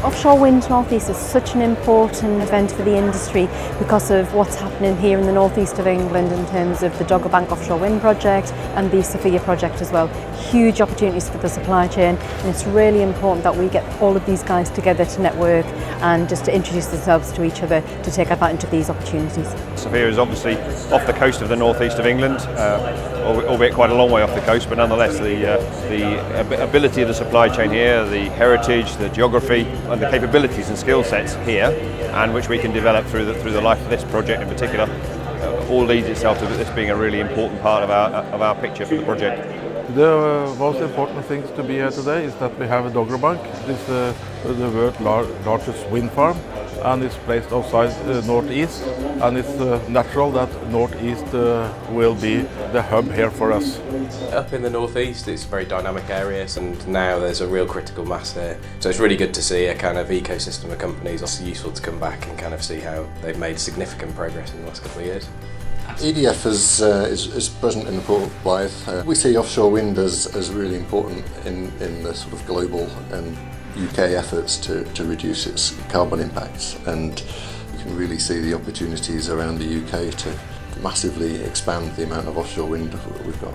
Offshore Wind North East is such an important event for the industry because of what's happening here in the northeast of England in terms of the Dogger Bank offshore wind project and the Sophia project as well. Huge opportunities for the supply chain, and it's really important that we get all of these guys together to network and just to introduce themselves to each other to take advantage of these opportunities. Sophia is obviously off the coast of the northeast of England, albeit quite a long way off the coast, but nonetheless the ability of the supply chain here, the heritage, the geography and the capabilities and skill sets here, and which we can develop through the life of this project in particular, all leads itself to this being a really important part of our picture for the project. The most important things to be here today is that we have a Dogger Bank. This is the world's largest wind farm, and it's placed outside Northeast, and it's natural that Northeast will be the hub here for us. Up in the Northeast it's a very dynamic area, and now there's a real critical mass here. So it's really good to see a kind of ecosystem of companies. It's useful to come back and kind of see how they've made significant progress in the last couple of years. EDF is present in the Port of Blyth. We see offshore wind as really important in the sort of global and UK efforts to reduce its carbon impacts, and we can really see the opportunities around the UK to massively expand the amount of offshore wind that we've got.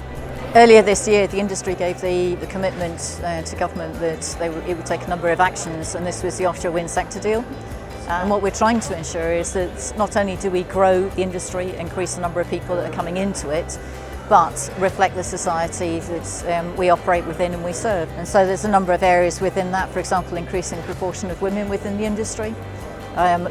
Earlier this year, the industry gave the commitment to government that it would take a number of actions, and this was the offshore wind sector deal. And what we're trying to ensure is that not only do we grow the industry, increase the number of people that are coming into it, but reflect the society that we operate within and we serve. And so there's a number of areas within that, for example, increasing the proportion of women within the industry,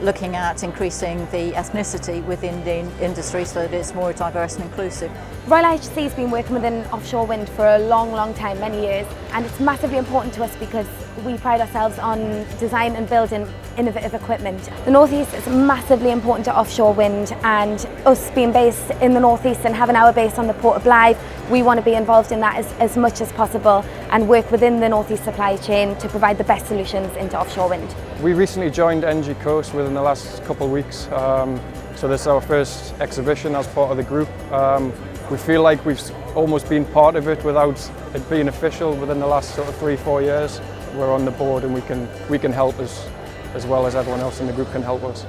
looking at increasing the ethnicity within the industry so that it's more diverse and inclusive. Royal IHC has been working within offshore wind for a long time, many years, and it's massively important to us because we pride ourselves on design and building innovative equipment. The North East is massively important to offshore wind, and us being based in the North East and having our base on the Port of Blyth, we want to be involved in that as much as possible and work within the North East supply chain to provide the best solutions into offshore wind. We recently joined Energy Coast within the last couple of weeks, so this is our first exhibition as part of the group. We feel like we've almost been part of it without it being official within the last sort of 3-4 years. We're on the board and we can help as well as everyone else in the group can help us.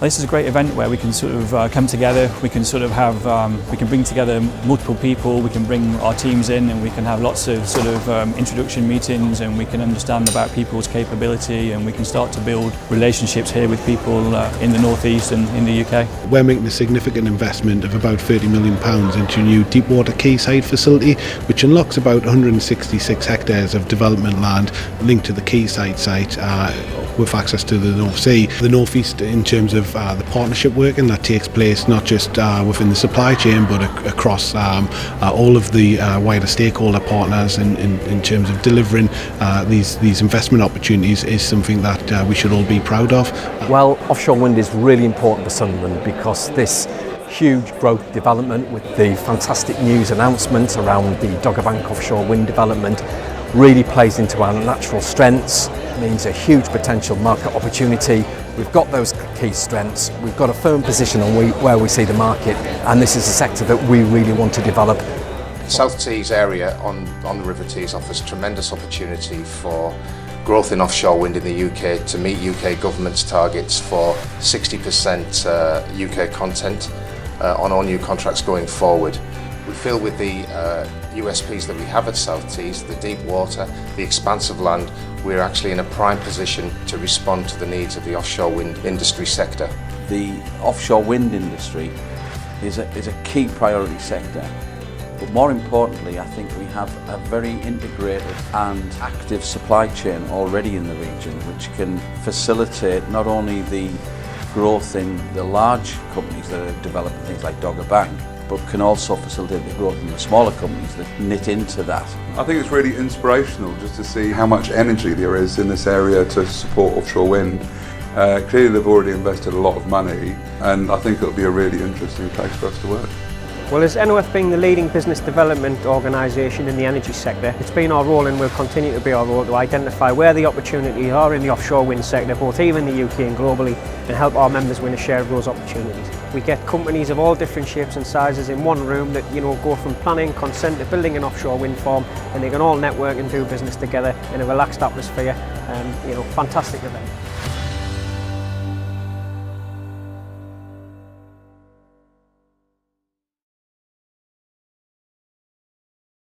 This is a great event where we can sort of come together, we can sort of have, we can bring together multiple people, we can bring our teams in and we can have lots of sort of introduction meetings, and we can understand about people's capability, and we can start to build relationships here with people in the North East and in the UK. We're making a significant investment of about £30 million into a new deepwater quayside facility, which unlocks about 166 hectares of development land linked to the quayside site with access to the North Sea. The North East, in terms of the partnership working that takes place not just within the supply chain but across all of the wider stakeholder partners in terms of delivering these investment opportunities, is something that we should all be proud of. Well, offshore wind is really important for Sunderland because this huge growth development with the fantastic news announcements around the Dogger Bank offshore wind development really plays into our natural strengths. It means a huge potential market opportunity. We've got those key strengths, we've got a firm position on where we see the market, and this is a sector that we really want to develop. South Tees area on the River Tees offers tremendous opportunity for growth in offshore wind in the UK to meet UK government's targets for 60% UK content on all new contracts going forward. We feel with the USPs that we have at South Tees, the deep water, the expansive land, we're actually in a prime position to respond to the needs of the offshore wind industry sector. The offshore wind industry is a key priority sector, but more importantly I think we have a very integrated and active supply chain already in the region, which can facilitate not only the growth in the large companies that are developing things like Dogger Bank, but can also facilitate the growth in the smaller companies that knit into that. I think it's really inspirational just to see how much energy there is in this area to support offshore wind. Clearly they've already invested a lot of money, and I think it'll be a really interesting place for us to work. Well, as NOF being the leading business development organisation in the energy sector, it's been our role and will continue to be our role to identify where the opportunities are in the offshore wind sector, both here in the UK and globally, and help our members win a share of those opportunities. We get companies of all different shapes and sizes in one room that go from planning, consent to building an offshore wind farm, and they can all network and do business together in a relaxed atmosphere. Fantastic event.